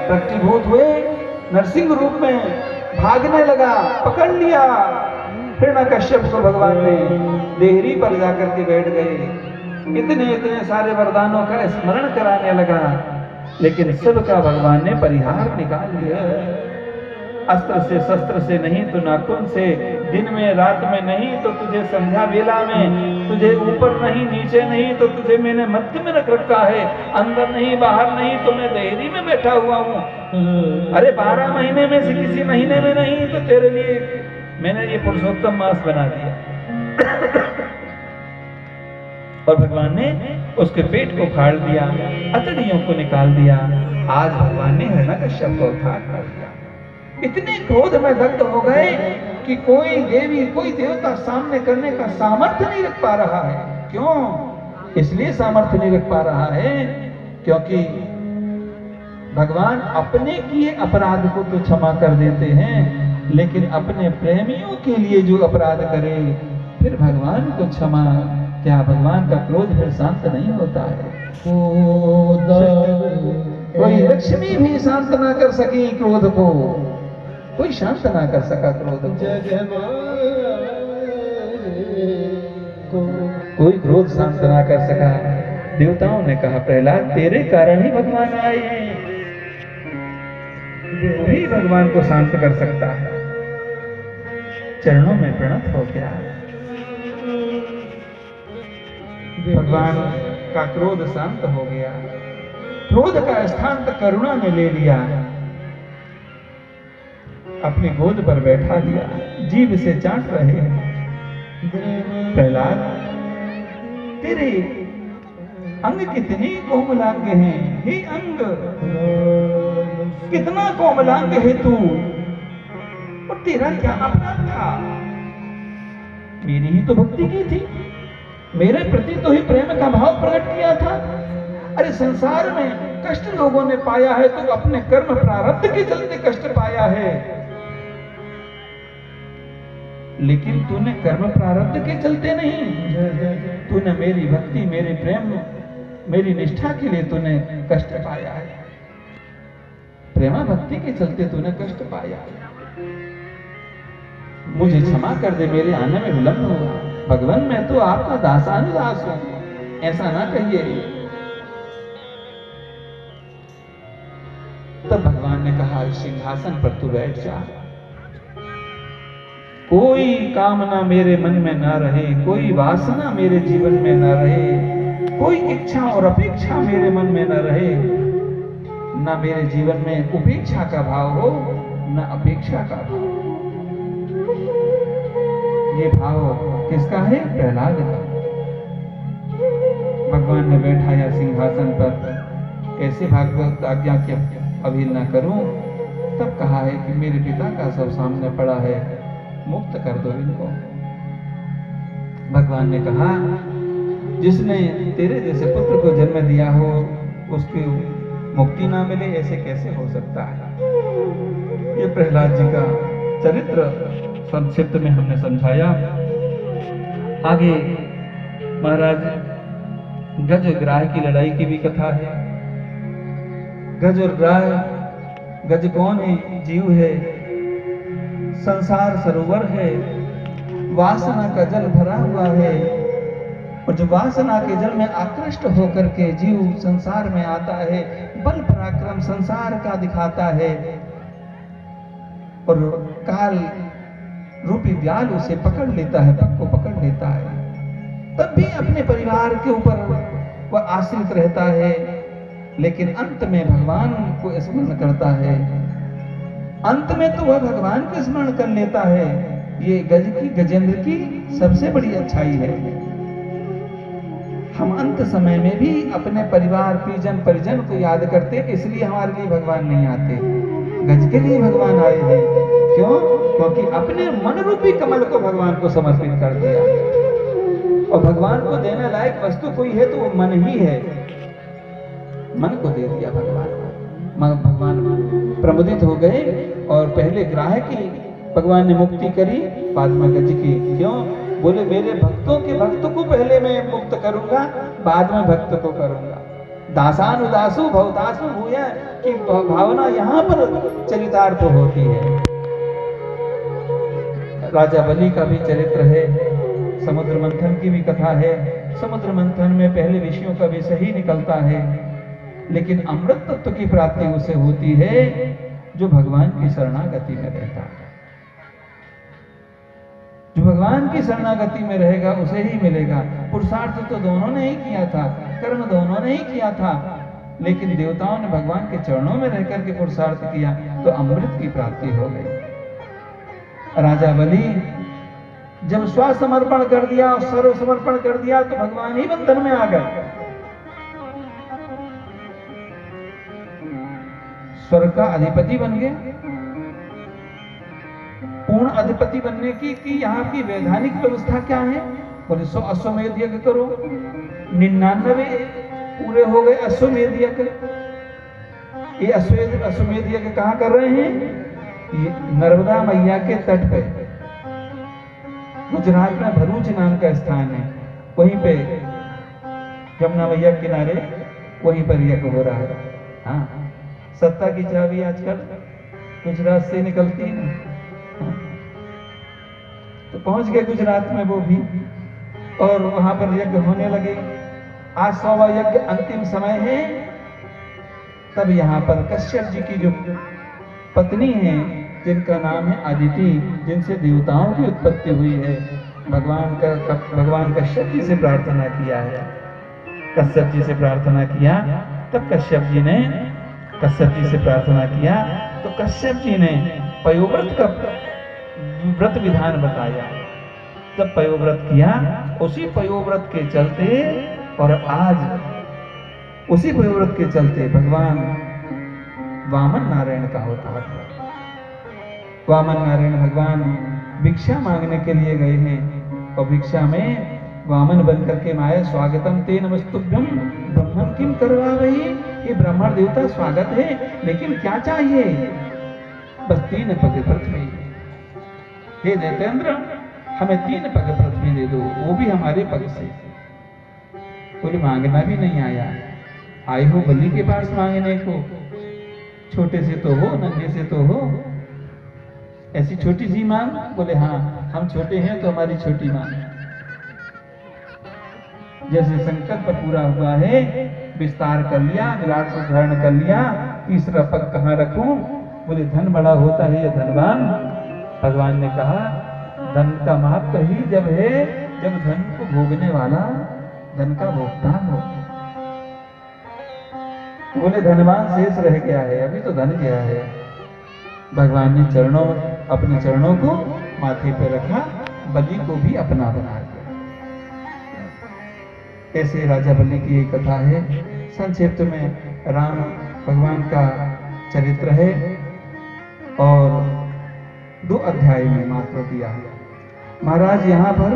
प्रकटीभूत हुए, नरसिंह रूप में भागने लगा, पकड़ लिया। हिरण्यकश्यप को भगवान ने देहरी पर जाकर के बैठ गए। इतने सारे वरदानों का स्मरण कराने लगा, लेकिन सबका भगवान ने परिहार निकाल दिया। अस्त्र से शस्त्र से नहीं तो नाखून से, दिन में रात में नहीं तो तुझे संध्या वेला में, तुझे ऊपर नहीं नीचे नहीं तो तुझे मैंने मध्य में रख रखा है, अंदर नहीं बाहर नहीं तो मैं देहरी में बैठा हुआ हूँ। अरे 12 महीने में से किसी महीने में नहीं तो तेरे लिए मैंने ये पुरुषोत्तम मास बना दिया। और भगवान ने उसके पेट को फाड़ दिया, अतड़ियों को निकाल दिया। आज भगवान ने हिरण्यकश्यप को उद्धार कर दिया। इतने क्रोध में दग्ध हो गए कि कोई देवी कोई देवता सामने करने का सामर्थ्य नहीं रख पा रहा है। क्यों? इसलिए सामर्थ्य नहीं रख पा रहा है क्योंकि भगवान अपने किए अपराध को तो क्षमा कर देते हैं, लेकिन अपने प्रेमियों के लिए जो अपराध करे फिर भगवान को क्षमा, क्या भगवान का क्रोध फिर शांत नहीं होता है? कोई लक्ष्मी भी शांत ना कर सकी क्रोध को, कोई शांत ना कर सका क्रोध को, कोई क्रोध शांत ना कर सका। देवताओं ने कहा प्रहलाद तेरे कारण ही भगवान आए हैं, वही भगवान को शांत कर सकता है। चरणों में प्रणत हो गया। भगवान का क्रोध शांत हो गया। क्रोध का स्थान तो करुणा ने ले लिया, अपनी गोद पर बैठा दिया, जीभ से चाट रहे हैं। प्रहलाद तेरे अंग कितने कोमलांग हैं, हे अंग कितना कोमलांग है तू, और तेरा क्या अपराध था? मेरी ही तो भक्ति की थी, मेरे प्रति तो ही प्रेम का भाव प्रकट किया था। अरे संसार में कष्ट लोगों ने पाया है तो अपने कर्म प्रारब्ध के चलते कष्ट पाया है, लेकिन तूने कर्म प्रारब्ध के चलते नहीं, तूने मेरी भक्ति मेरे प्रेम मेरी निष्ठा के लिए तूने कष्ट पाया है। प्रेमा भक्ति के चलते तूने कष्ट पाया है। मुझे क्षमा कर दे, मेरे आने में विलंब हुआ। भगवान मैं तो आपका दासानुदास हूं, ऐसा ना कहिए। तब भगवान ने कहा सिंहासन पर तू बैठ जा, कोई कामना मेरे मन में ना रहे, कोई वासना मेरे जीवन में ना रहे, कोई इच्छा और अपेक्षा मेरे मन में ना रहे, ना मेरे जीवन में उपेक्षा का भाव हो ना अपेक्षा का भाव। ये भाव किसका है? प्रहलाद का। भगवान ने बैठाया सिंहासन पर, कैसे भागवत आज्ञा की अवहेलना करूं? तब कहा है कि मेरे पिता का सब सामने पड़ा है, मुक्त कर दो इनको। भगवान ने कहा जिसने तेरे जैसे पुत्र को जन्म दिया हो उसकी मुक्ति ना मिले, ऐसे कैसे हो सकता है? ये प्रहलाद जी का चरित्र संक्षिप्त में हमने समझाया। आगे महाराज गज और ग्राह की लड़ाई की भी कथा है। गज और ग्राह, गज कौन है? जीव है। संसार सरोवर है, वासना का जल भरा हुआ है, और जो वासना के जल में आकृष्ट होकर के जीव संसार में आता है, बल पराक्रम संसार का दिखाता है, और काल रूपी व्याल उसे पकड़ लेता है, पग को पकड़ लेता है। तब भी अपने परिवार के ऊपर वह आश्रित रहता है, लेकिन अंत में भगवान को स्मरण करता है। अंत में तो वह भगवान को स्मरण कर लेता है। ये गजेंद्र की सबसे बड़ी अच्छाई है। हम अंत समय में भी अपने परिवार परिजन को याद करते, इसलिए हमारे लिए भगवान नहीं आते, गज के लिए भगवान आए हैं। क्यों? क्योंकि अपने मन रूपी कमल को भगवान को समर्पित कर दिया, और भगवान को देने लायक वस्तु कोई है तो वो मन ही है। मन को दे दिया भगवान को। भगवान प्रमुदित हो गए, और पहले ग्राह की भगवान ने मुक्ति करी, बाद में गज की। क्यों? बोले मेरे भक्तों के भक्त को पहले मैं मुक्त करूंगा, बाद में भक्त को करूंगा। दासानुदासु भवतासु भूय की भावना यहाँ पर चरितार्थ होती है। राजा बलि का भी चरित्र है, समुद्र मंथन की भी कथा है। समुद्र मंथन में पहले विषयों का विषय ही निकलता है, लेकिन अमृत तत्व की प्राप्ति उसे होती है जो भगवान की शरणागति में रहता है। जो भगवान की शरणागति में रहेगा उसे ही मिलेगा। पुरुषार्थ तो दोनों ने ही किया था, कर्म दोनों ने ही किया था, लेकिन देवताओं ने भगवान के चरणों में रहकर के पुरुषार्थ किया तो अमृत की प्राप्ति हो गई। राजा बलि जब स्वसमर्पण कर दिया और सर्व समर्पण कर दिया तो भगवान ही बंधन में आ गए। स्वर्ग का अधिपति बन गए। पूर्ण अधिपति बनने की यहाँ की वैधानिक व्यवस्था क्या है? बोले 100 अश्वमेध यज्ञ करो। 99 पूरे हो गए अश्वमेध यज्ञ। ये अश्वमेध यज्ञ कहाँ कर रहे हैं? ये नर्मदा मैया के तट पे, गुजरात में भरूच नाम का स्थान है, वहीं पे यमुना मैया किनारे वहीं पर यज्ञ हो रहा है। हाँ, सत्ता की चाबी आजकल गुजरात से निकलती है ना। तो पहुंच गए गुजरात में वो भी, और वहां पर यज्ञ होने लगे। आज 100वां यज्ञ अंतिम समय है। तब यहाँ पर कश्यप जी की जो पत्नी है, जिनका नाम है अदिति, जिनसे देवताओं की उत्पत्ति हुई है, भगवान कश्यप जी से प्रार्थना किया है। कश्यप जी से प्रार्थना किया, तब कश्यप जी से प्रार्थना किया तो कश्यप जी ने पयोव्रत का व्रत विधान बताया। जब पयोव्रत किया, उसी पयोव्रत के चलते, और आज उसी पयोव्रत के चलते भगवान वामन नारायण का अवतार है। वामन नारायण भगवान भिक्षा मांगने के लिए गए हैं और भिक्षा में वामन बनकर के माया स्वागतम ते नमस्तुभ्यम ब्रह्मन किम करवा रही। ये ब्राह्मण देवता स्वागत है, लेकिन क्या चाहिए? बस 3 पग पृथ्वी। हे दैतेंद्र, हमें 3 पग पृथ्वी दे दो, वो भी हमारे पग से। बोले मांगना भी नहीं आया, आए हो बलि के पास मांगने को। छोटे से तो हो, नन्हे से तो हो, ऐसी छोटी सी मांग? बोले हाँ, हम छोटे हैं तो हमारी छोटी मांग। जैसे संकल्प पूरा हुआ है, विस्तार कर लिया, विराट को धारण कर लिया, तीसरा पग कहाँ रखूं? बोले धन बड़ा होता है ये धनवान। भगवान ने कहा धन का महत्व ही जब है जब धन को भोगने वाला धन का भोगता हो। बोले धनवान शेष रह गया है, अभी तो धन गया है। भगवान ने अपने चरणों को माथे पर रखा, बलि को भी अपना बना दिया। ऐसे राजा बलि की एक कथा है। संक्षिप्त में राम भगवान का चरित्र है और 2 अध्याय में मात्र दिया है। महाराज यहाँ पर